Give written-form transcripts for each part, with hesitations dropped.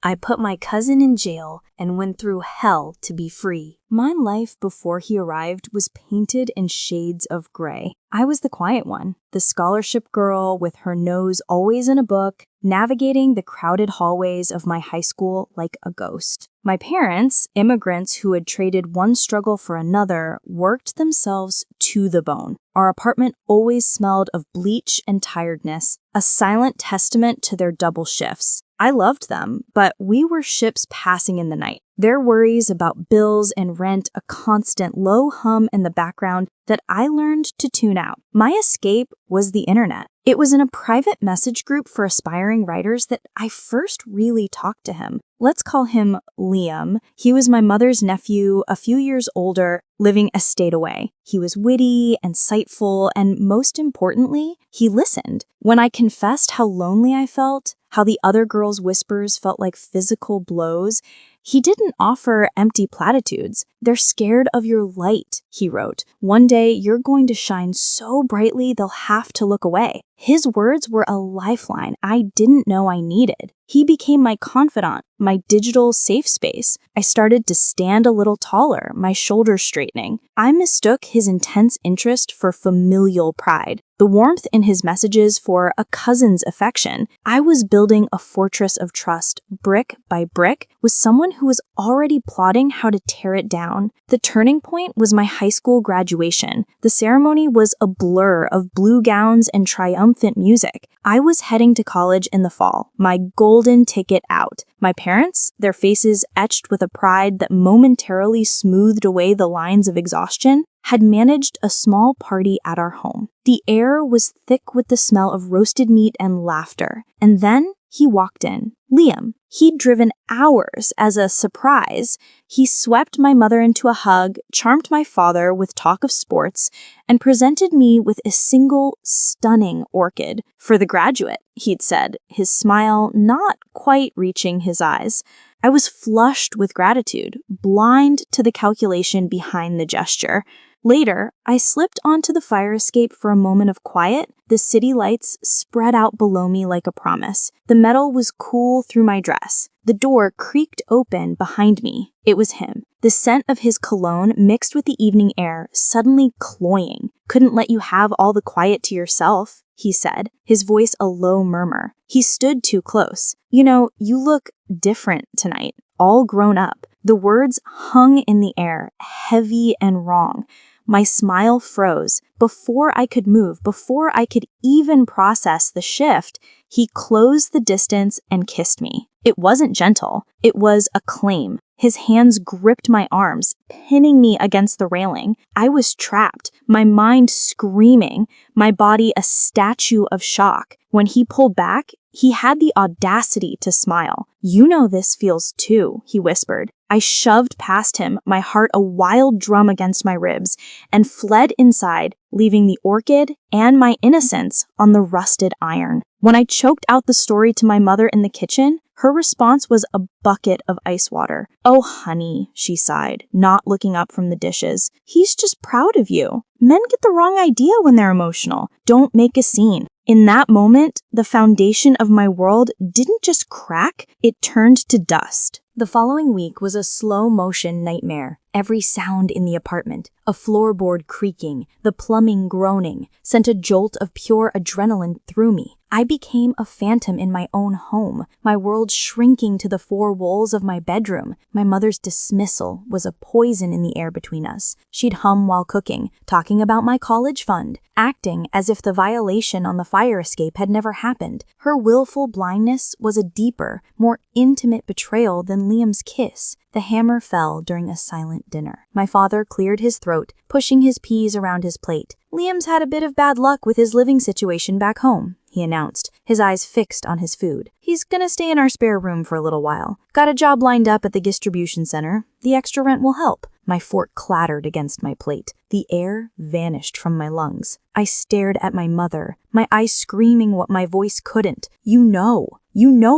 I put my cousin in jail and went through hell to be free. My life before he arrived was painted in shades of gray. I was the quiet one, the scholarship girl with her nose always in a book, navigating the crowded hallways of my high school like a ghost. My parents, immigrants who had traded one struggle for another, worked themselves to the bone. Our apartment always smelled of bleach and tiredness, a silent testament to their double shifts. I loved them, but we were ships passing in the night. Their worries about bills and rent, a constant low hum in the background that I learned to tune out. My escape was the internet. It was in a private message group for aspiring writers that I first really talked to him. Let's call him Liam. He was my mother's nephew, a few years older, living a state away. He was witty, insightful, and most importantly, he listened. When I confessed how lonely I felt, how the other girls' whispers felt like physical blows, he didn't offer empty platitudes. "They're scared of your light," he wrote. "One day you're going to shine so brightly they'll have to look away." His words were a lifeline I didn't know I needed. He became my confidant, my digital safe space. I started to stand a little taller, my shoulders straightening. I mistook his intense interest for familial pride, the warmth in his messages for a cousin's affection. I was building a fortress of trust, brick by brick, with someone who was already plotting how to tear it down. The turning point was my high school graduation. The ceremony was a blur of blue gowns and triumphant music. I was heading to college in the fall, my golden ticket out. My parents, their faces etched with a pride that momentarily smoothed away the lines of exhaustion, had managed a small party at our home. The air was thick with the smell of roasted meat and laughter. And then he walked in. Liam. He'd driven hours as a surprise. He swept my mother into a hug, charmed my father with talk of sports, and presented me with a single stunning orchid. "For the graduate," he'd said, his smile not quite reaching his eyes. I was flushed with gratitude, blind to the calculation behind the gesture. Later, I slipped onto the fire escape for a moment of quiet. The city lights spread out below me like a promise. The metal was cool through my dress. The door creaked open behind me. It was him. The scent of his cologne mixed with the evening air, suddenly cloying. "Couldn't let you have all the quiet to yourself," he said, his voice a low murmur. He stood too close. "You know, you look different tonight, all grown up." The words hung in the air, heavy and wrong. My smile froze. Before I could move, before I could even process the shift, he closed the distance and kissed me. It wasn't gentle. It was a claim. His hands gripped my arms, pinning me against the railing. I was trapped, my mind screaming, my body a statue of shock. When he pulled back, he had the audacity to smile. "You know this feels too," he whispered. I shoved past him, my heart a wild drum against my ribs, and fled inside, leaving the orchid and my innocence on the rusted iron. When I choked out the story to my mother in the kitchen, her response was a bucket of ice water. "Oh, honey," she sighed, not looking up from the dishes. "He's just proud of you. Men get the wrong idea when they're emotional. Don't make a scene." In that moment, the foundation of my world didn't just crack, it turned to dust. The following week was a slow-motion nightmare. Every sound in the apartment, a floorboard creaking, the plumbing groaning, sent a jolt of pure adrenaline through me. I became a phantom in my own home, my world shrinking to the four walls of my bedroom. My mother's dismissal was a poison in the air between us. She'd hum while cooking, talking about my college fund, acting as if the violation on the fire escape had never happened. Her willful blindness was a deeper, more intimate betrayal than Liam's kiss. The hammer fell during a silent dinner. My father cleared his throat, pushing his peas around his plate. "Liam's had a bit of bad luck with his living situation back home," he announced, his eyes fixed on his food. "He's gonna stay in our spare room for a little while. Got a job lined up at the distribution center. The extra rent will help." My fork clattered against my plate. The air vanished from my lungs. I stared at my mother, my eyes screaming what my voice couldn't. You know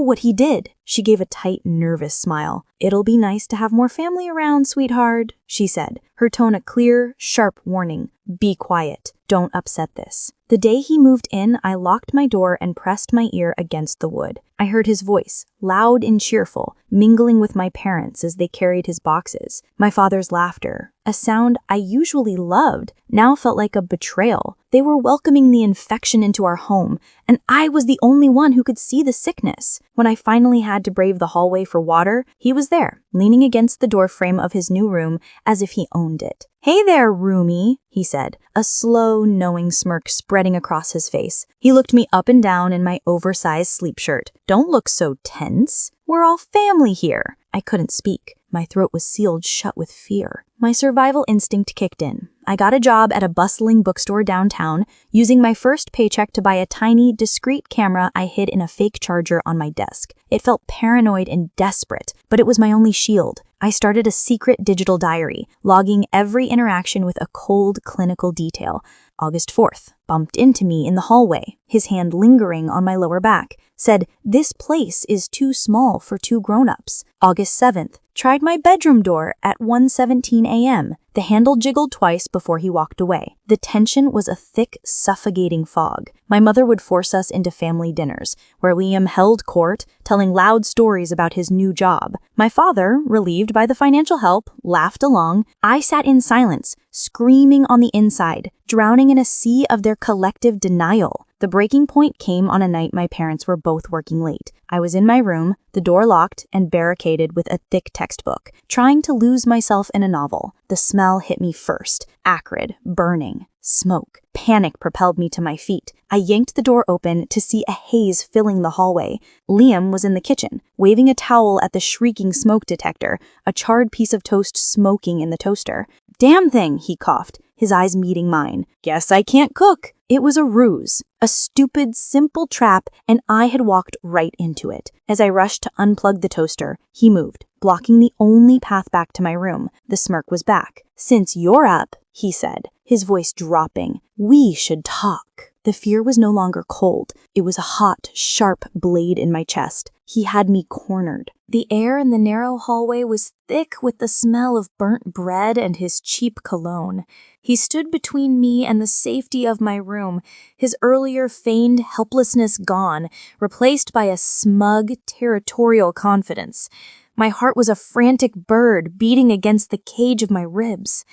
what he did." She gave a tight, nervous smile. "It'll be nice to have more family around, sweetheart," she said, her tone a clear, sharp warning. "Be quiet. Don't upset this." The day he moved in, I locked my door and pressed my ear against the wood. I heard his voice, loud and cheerful, mingling with my parents as they carried his boxes. My father's laughter, a sound I usually loved, now felt like a betrayal. They were welcoming the infection into our home, and I was the only one who could see the sickness. When I finally had to brave the hallway for water, he was there, leaning against the doorframe of his new room as if he owned it. "Hey there, roomie," he said, a slow, knowing smirk spreading across his face. He looked me up and down in my oversized sleep shirt. "Don't look so tense. We're all family here." I couldn't speak. My throat was sealed shut with fear. My survival instinct kicked in. I got a job at a bustling bookstore downtown, using my first paycheck to buy a tiny, discreet camera I hid in a fake charger on my desk. It felt paranoid and desperate, but it was my only shield. I started a secret digital diary, logging every interaction with a cold, clinical detail. August 4th, bumped into me in the hallway, his hand lingering on my lower back. Said, "This place is too small for 2 grown-ups." August 7th, tried my bedroom door at 1:17 a.m. The handle jiggled twice before he walked away. The tension was a thick, suffocating fog. My mother would force us into family dinners, where Liam held court, telling loud stories about his new job. My father, relieved by the financial help, laughed along. I sat in silence, screaming on the inside, drowning in a sea of their collective denial. The breaking point came on a night my parents were both working late. I was in my room, the door locked and barricaded with a thick textbook, trying to lose myself in a novel. The smell hit me first, acrid, burning. Smoke. Panic propelled me to my feet. I yanked the door open to see a haze filling the hallway. Liam was in the kitchen, waving a towel at the shrieking smoke detector, a charred piece of toast smoking in the toaster. "Damn thing," he coughed, his eyes meeting mine. "Guess I can't cook." It was a ruse, a stupid, simple trap, and I had walked right into it. As I rushed to unplug the toaster, he moved, blocking the only path back to my room. The smirk was back. "Since you're up," he said, his voice dropping, "we should talk." The fear was no longer cold. It was a hot, sharp blade in my chest. He had me cornered. The air in the narrow hallway was thick with the smell of burnt bread and his cheap cologne. He stood between me and the safety of my room, his earlier feigned helplessness gone, replaced by a smug, territorial confidence. My heart was a frantic bird beating against the cage of my ribs.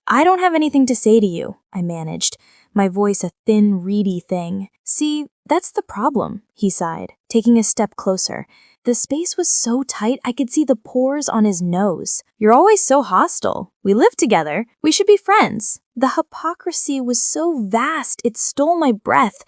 "I don't have anything to say to you," I managed, my voice a thin, reedy thing. "See, that's the problem," he sighed, taking a step closer. The space was so tight I could see the pores on his nose. "You're always so hostile. We live together. We should be friends." The hypocrisy was so vast it stole my breath.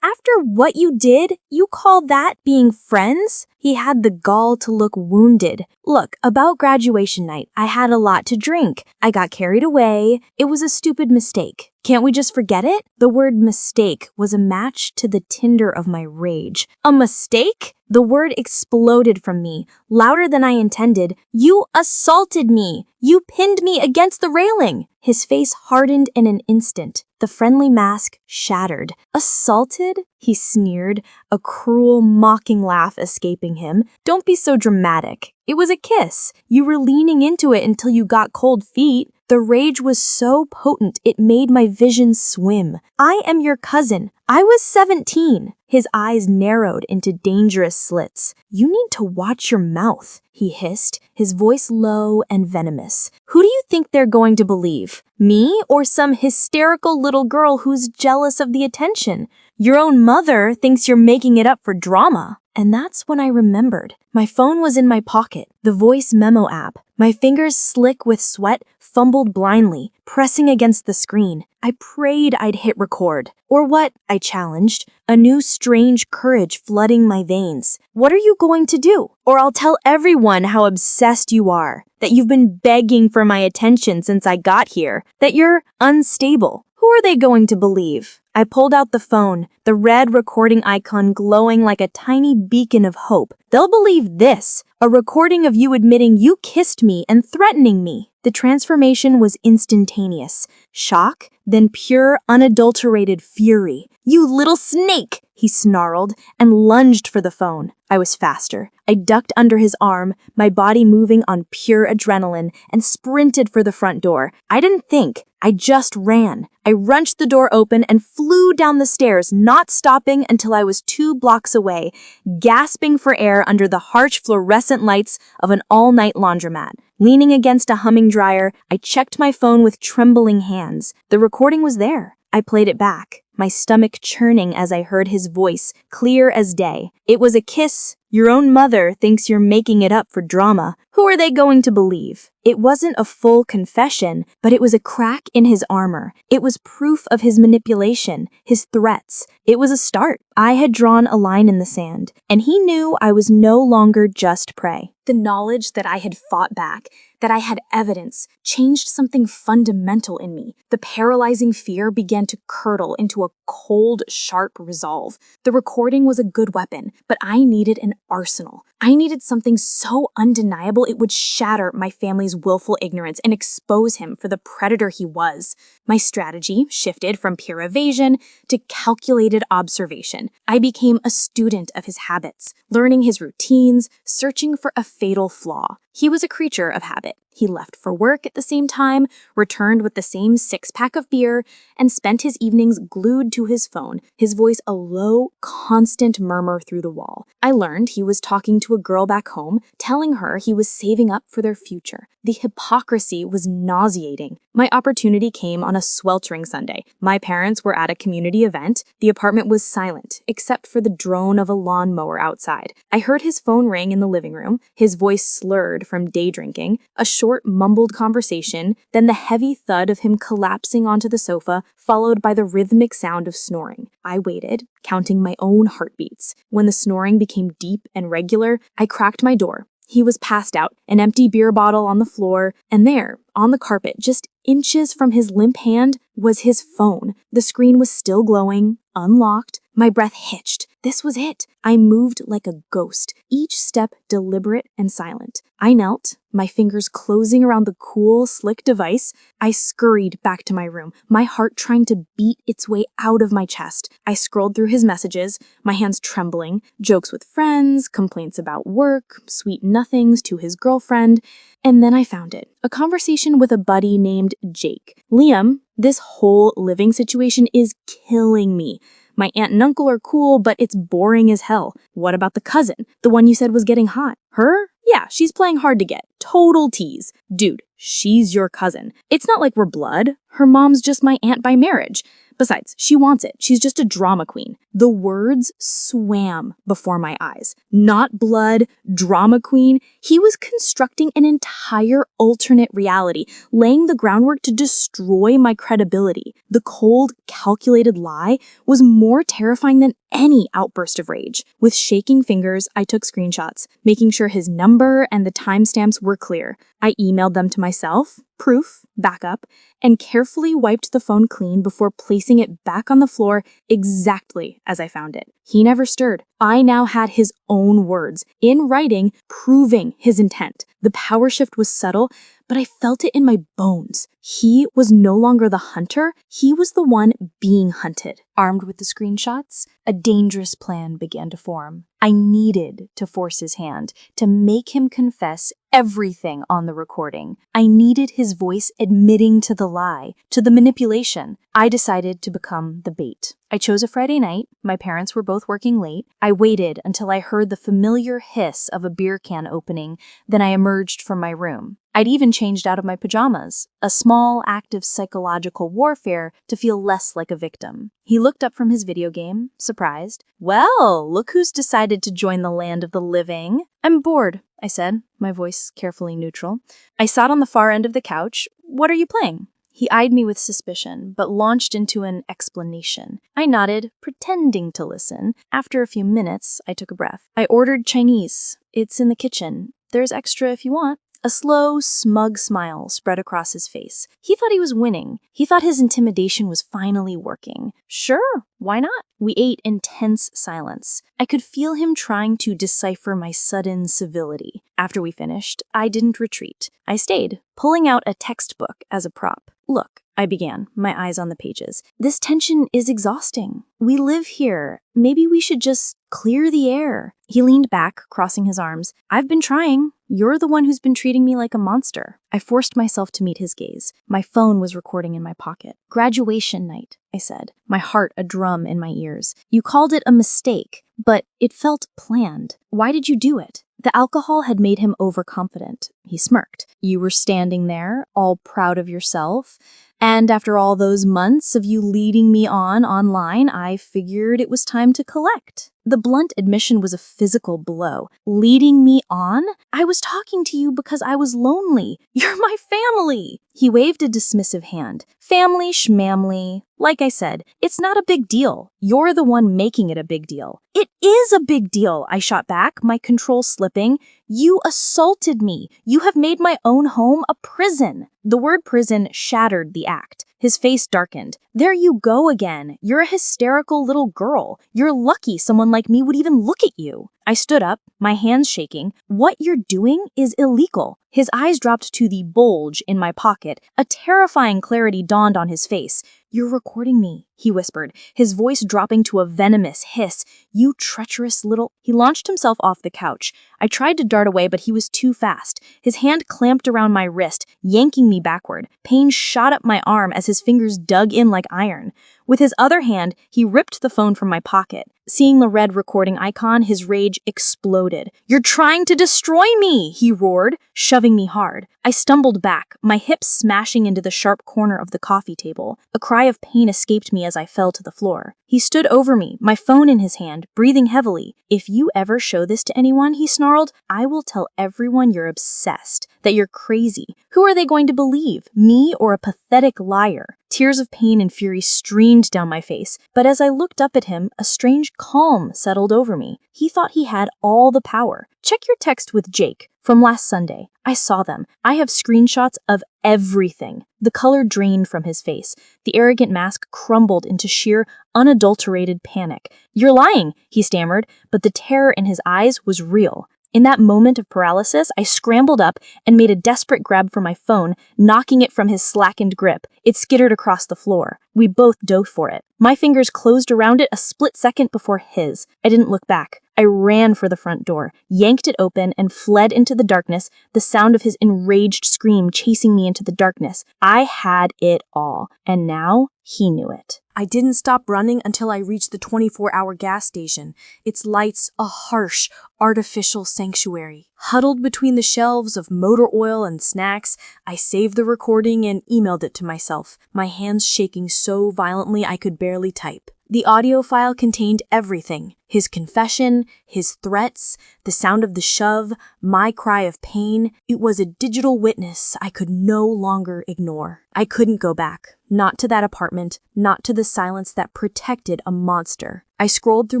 "After what you did, you call that being friends?" He had the gall to look wounded. "Look, about graduation night, I had a lot to drink. I got carried away. It was a stupid mistake. Can't we just forget it?" The word mistake was a match to the tinder of my rage. "A mistake?" The word exploded from me, louder than I intended. "You assaulted me. You pinned me against the railing." His face hardened in an instant. The friendly mask shattered. "Assaulted?" he sneered, a cruel, mocking laugh escaping him. "Don't be so dramatic. It was a kiss. You were leaning into it until you got cold feet." The rage was so potent it made my vision swim. "I am your cousin. I was 17. His eyes narrowed into dangerous slits. "You need to watch your mouth," he hissed, his voice low and venomous. "Who do you think they're going to believe? Me or some hysterical little girl who's jealous of the attention? Your own mother thinks you're making it up for drama." And that's when I remembered. My phone was in my pocket, the voice memo app. My fingers, slick with sweat, fumbled blindly, pressing against the screen. I prayed I'd hit record. "Or what?" I challenged, a new strange courage flooding my veins. "What are you going to do? Or I'll tell everyone how obsessed you are, that you've been begging for my attention since I got here, that you're unstable. Who are they going to believe?" I pulled out the phone, the red recording icon glowing like a tiny beacon of hope. "They'll believe this, a recording of you admitting you kissed me and threatening me." The transformation was instantaneous. Shock, then pure, unadulterated fury. "You little snake!" he snarled and lunged for the phone. I was faster. I ducked under his arm, my body moving on pure adrenaline, and sprinted for the front door. I didn't think. I just ran. I wrenched the door open and flew down the stairs, not stopping until I was 2 blocks away, gasping for air under the harsh fluorescent lights of an all-night laundromat. Leaning against a humming dryer, I checked my phone with trembling hands. The recording was there. I played it back, my stomach churning as I heard his voice, clear as day. It was a kiss. Your own mother thinks you're making it up for drama. Who are they going to believe? It wasn't a full confession, but it was a crack in his armor. It was proof of his manipulation, his threats. It was a start. I had drawn a line in the sand, and he knew I was no longer just prey. The knowledge that I had fought back, that I had evidence, changed something fundamental in me. The paralyzing fear began to curdle into a cold, sharp resolve. The recording was a good weapon, but I needed an arsenal. I needed something so undeniable it would shatter my family's willful ignorance and expose him for the predator he was. My strategy shifted from pure evasion to calculated observation. I became a student of his habits, learning his routines, searching for a fatal flaw. He was a creature of habit. He left for work at the same time, returned with the same 6-pack of beer, and spent his evenings glued to his phone, his voice a low, constant murmur through the wall. I learned he was talking to a girl back home, telling her he was saving up for their future. The hypocrisy was nauseating. My opportunity came on a sweltering Sunday. My parents were at a community event. The apartment was silent, except for the drone of a lawnmower outside. I heard his phone ring in the living room, his voice slurred from day drinking, a short mumbled conversation, then the heavy thud of him collapsing onto the sofa, followed by the rhythmic sound of snoring. I waited, counting my own heartbeats. When the snoring became deep and regular, I cracked my door. He was passed out, an empty beer bottle on the floor, and there, on the carpet, just inches from his limp hand, was his phone. The screen was still glowing, unlocked. My breath hitched. This was it. I moved like a ghost, each step deliberate and silent. I knelt, my fingers closing around the cool, slick device. I scurried back to my room, my heart trying to beat its way out of my chest. I scrolled through his messages, my hands trembling, jokes with friends, complaints about work, sweet nothings to his girlfriend. And then I found it. A conversation with a buddy named Jake. Liam, this whole living situation is killing me. My aunt and uncle are cool, but it's boring as hell. What about the cousin? The one you said was getting hot? Her? Yeah, she's playing hard to get. Total tease. Dude, she's your cousin. It's not like we're blood. Her mom's just my aunt by marriage. Besides, she wants it. She's just a drama queen. The words swam before my eyes. Not blood, drama queen. He was constructing an entire alternate reality, laying the groundwork to destroy my credibility. The cold, calculated lie was more terrifying than any outburst of rage. With shaking fingers, I took screenshots, making sure his number and the timestamps were clear. I emailed them to myself, proof, backup, and carefully wiped the phone clean before placing it back on the floor exactly as I found it. He never stirred. I now had his own words, in writing, proving his intent. The power shift was subtle, but I felt it in my bones. He was no longer the hunter, he was the one being hunted. Armed with the screenshots, a dangerous plan began to form. I needed to force his hand, to make him confess everything on the recording. I needed his voice admitting to the lie, to the manipulation. I decided to become the bait. I chose a Friday night. My parents were both working late. I waited until I heard the familiar hiss of a beer can opening, then I emerged from my room. I'd even changed out of my pajamas, a small act of psychological warfare to feel less like a victim. He looked up from his video game, surprised. Well, look who's decided to join the land of the living. I'm bored, I said, my voice carefully neutral. I sat on the far end of the couch. What are you playing? He eyed me with suspicion, but launched into an explanation. I nodded, pretending to listen. After a few minutes, I took a breath. I ordered Chinese. It's in the kitchen. There's extra if you want. A slow, smug smile spread across his face. He thought he was winning. He thought his intimidation was finally working. Sure, why not? We ate in tense silence. I could feel him trying to decipher my sudden civility. After we finished, I didn't retreat. I stayed, pulling out a textbook as a prop. Look, I began, my eyes on the pages. This tension is exhausting. We live here. Maybe we should just clear the air. He leaned back, crossing his arms. I've been trying. You're the one who's been treating me like a monster. I forced myself to meet his gaze. My phone was recording in my pocket. Graduation night, I said, my heart a drum in my ears. You called it a mistake, but it felt planned. Why did you do it? The alcohol had made him overconfident. He smirked. You were standing there, all proud of yourself. And after all those months of you leading me on online, I figured it was time to collect. The blunt admission was a physical blow. Leading me on? I was talking to you because I was lonely. You're my family. He waved a dismissive hand. Family schmamly. Like I said, it's not a big deal. You're the one making it a big deal. It is a big deal, I shot back, my control slipping. You assaulted me. You have made my own home a prison. The word prison shattered the act. His face darkened. There you go again. You're a hysterical little girl. You're lucky someone like me would even look at you. I stood up, my hands shaking. What you're doing is illegal. His eyes dropped to the bulge in my pocket. A terrifying clarity dawned on his face. You're recording me, he whispered, his voice dropping to a venomous hiss. You treacherous little... He launched himself off the couch. I tried to dart away, but he was too fast. His hand clamped around my wrist, yanking me backward. Pain shot up my arm as his fingers dug in like iron. With his other hand, he ripped the phone from my pocket. Seeing the red recording icon, his rage exploded. You're trying to destroy me, he roared, shoving me hard. I stumbled back, my hips smashing into the sharp corner of the coffee table. A cry of pain escaped me as I fell to the floor. He stood over me, my phone in his hand, breathing heavily. If you ever show this to anyone, he snarled, I will tell everyone you're obsessed, that you're crazy. Who are they going to believe, me or a pathetic liar? Tears of pain and fury streamed down my face, but as I looked up at him, a strange calm settled over me. He thought he had all the power. Check your text with Jake from last Sunday. I saw them. I have screenshots of everything. The color drained from his face. The arrogant mask crumbled into sheer, unadulterated panic. You're lying, he stammered, but the terror in his eyes was real. In that moment of paralysis, I scrambled up and made a desperate grab for my phone, knocking it from his slackened grip. It skittered across the floor. We both dove for it. My fingers closed around it a split second before his. I didn't look back. I ran for the front door, yanked it open, and fled into the darkness, the sound of his enraged scream chasing me into the darkness. I had it all, and now he knew it. I didn't stop running until I reached the 24-hour gas station, its lights a harsh, artificial sanctuary. Huddled between the shelves of motor oil and snacks, I saved the recording and emailed it to myself, my hands shaking so violently I could barely type. The audio file contained everything. His confession, his threats, the sound of the shove, my cry of pain. It was a digital witness I could no longer ignore. I couldn't go back. Not to that apartment, not to the silence that protected a monster. I scrolled through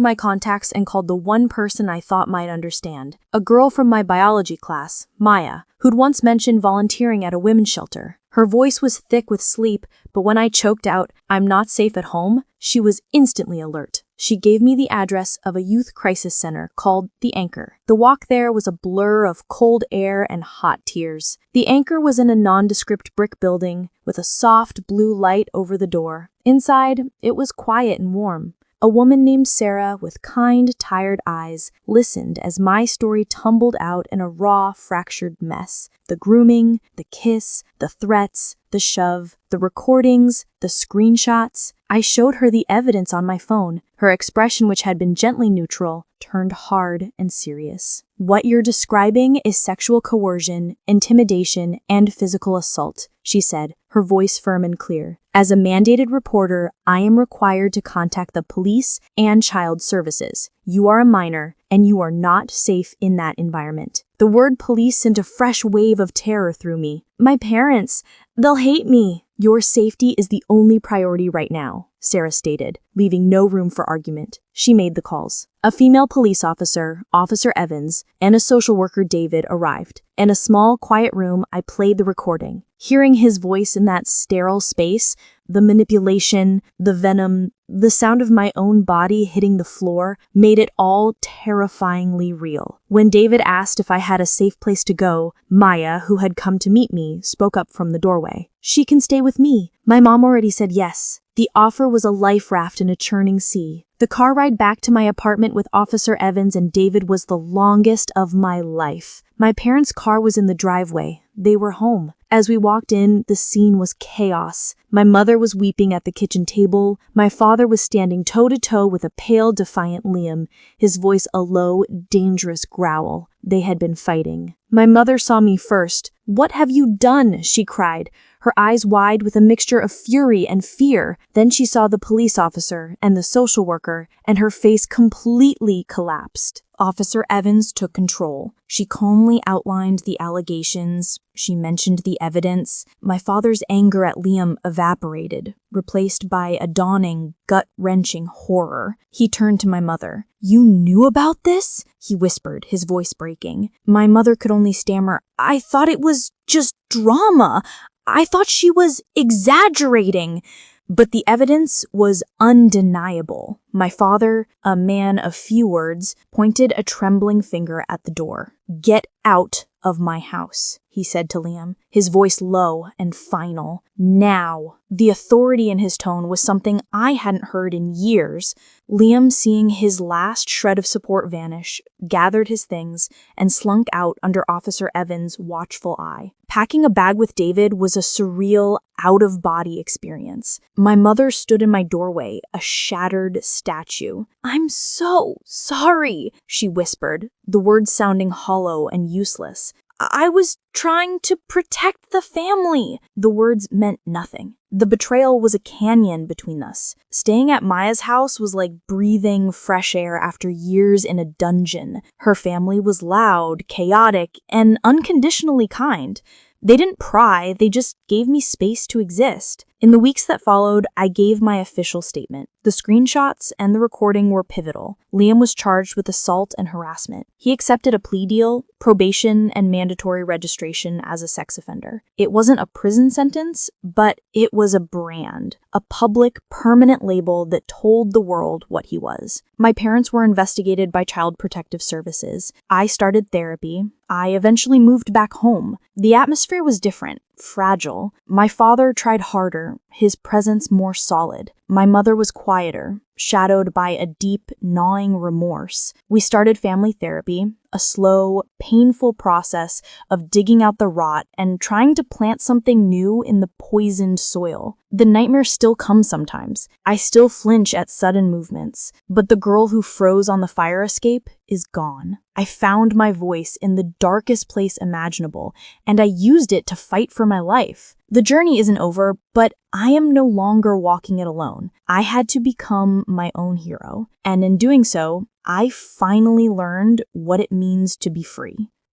my contacts and called the one person I thought might understand. A girl from my biology class, Maya, who'd once mentioned volunteering at a women's shelter. Her voice was thick with sleep, but when I choked out, I'm not safe at home, she was instantly alert. She gave me the address of a youth crisis center called The Anchor. The walk there was a blur of cold air and hot tears. The Anchor was in a nondescript brick building with a soft blue light over the door. Inside, it was quiet and warm. A woman named Sarah, with kind, tired eyes, listened as my story tumbled out in a raw, fractured mess. The grooming, the kiss, the threats, the shove, the recordings, the screenshots. I showed her the evidence on my phone. Her expression, which had been gently neutral, turned hard and serious. What you're describing is sexual coercion, intimidation, and physical assault, she said, her voice firm and clear. As a mandated reporter, I am required to contact the police and child services. You are a minor, and you are not safe in that environment. The word police sent a fresh wave of terror through me. My parents, they'll hate me. Your safety is the only priority right now, Sarah stated, leaving no room for argument. She made the calls. A female police officer, Officer Evans, and a social worker, David, arrived. In a small, quiet room, I played the recording. Hearing his voice in that sterile space, the manipulation, the venom, the sound of my own body hitting the floor made it all terrifyingly real. When David asked if I had a safe place to go, Maya, who had come to meet me, spoke up from the doorway. "She can stay with me. My mom already said yes." The offer was a life raft in a churning sea. The car ride back to my apartment with Officer Evans and David was the longest of my life. My parents' car was in the driveway. They were home. As we walked in, the scene was chaos. My mother was weeping at the kitchen table. My father was standing toe-to-toe with a pale, defiant Liam, his voice a low, dangerous growl. They had been fighting. My mother saw me first. "What have you done?" she cried, her eyes wide with a mixture of fury and fear. Then she saw the police officer and the social worker, and her face completely collapsed. Officer Evans took control. She calmly outlined the allegations. She mentioned the evidence. My father's anger at Liam evaporated, replaced by a dawning, gut-wrenching horror. He turned to my mother. "You knew about this?" he whispered, his voice breaking. My mother could only stammer, "I thought it was just drama. I thought she was exaggerating." But the evidence was undeniable. My father, a man of few words, pointed a trembling finger at the door. "Get out of my house," he said to Liam, his voice low and final. "Now." The authority in his tone was something I hadn't heard in years. Liam, seeing his last shred of support vanish, gathered his things and slunk out under Officer Evans' watchful eye. Packing a bag with David was a surreal, out-of-body experience. My mother stood in my doorway, a shattered statue. "I'm so sorry," she whispered, the words sounding hollow and useless. "I was trying to protect the family." The words meant nothing. The betrayal was a canyon between us. Staying at Maya's house was like breathing fresh air after years in a dungeon. Her family was loud, chaotic, and unconditionally kind. They didn't pry, they just gave me space to exist. In the weeks that followed, I gave my official statement. The screenshots and the recording were pivotal. Liam was charged with assault and harassment. He accepted a plea deal, probation, and mandatory registration as a sex offender. It wasn't a prison sentence, but it was a brand, a public, permanent label that told the world what he was. My parents were investigated by Child Protective Services. I started therapy. I eventually moved back home. The atmosphere was different, fragile. My father tried harder, his presence more solid. My mother was quieter, shadowed by a deep, gnawing remorse. We started family therapy, a slow, painful process of digging out the rot and trying to plant something new in the poisoned soil. The nightmares still come sometimes. I still flinch at sudden movements, but the girl who froze on the fire escape is gone. I found my voice in the darkest place imaginable, and I used it to fight for my life. The journey isn't over, but I am no longer walking it alone. I had to become my own hero, and in doing so, I finally learned what it means to be free.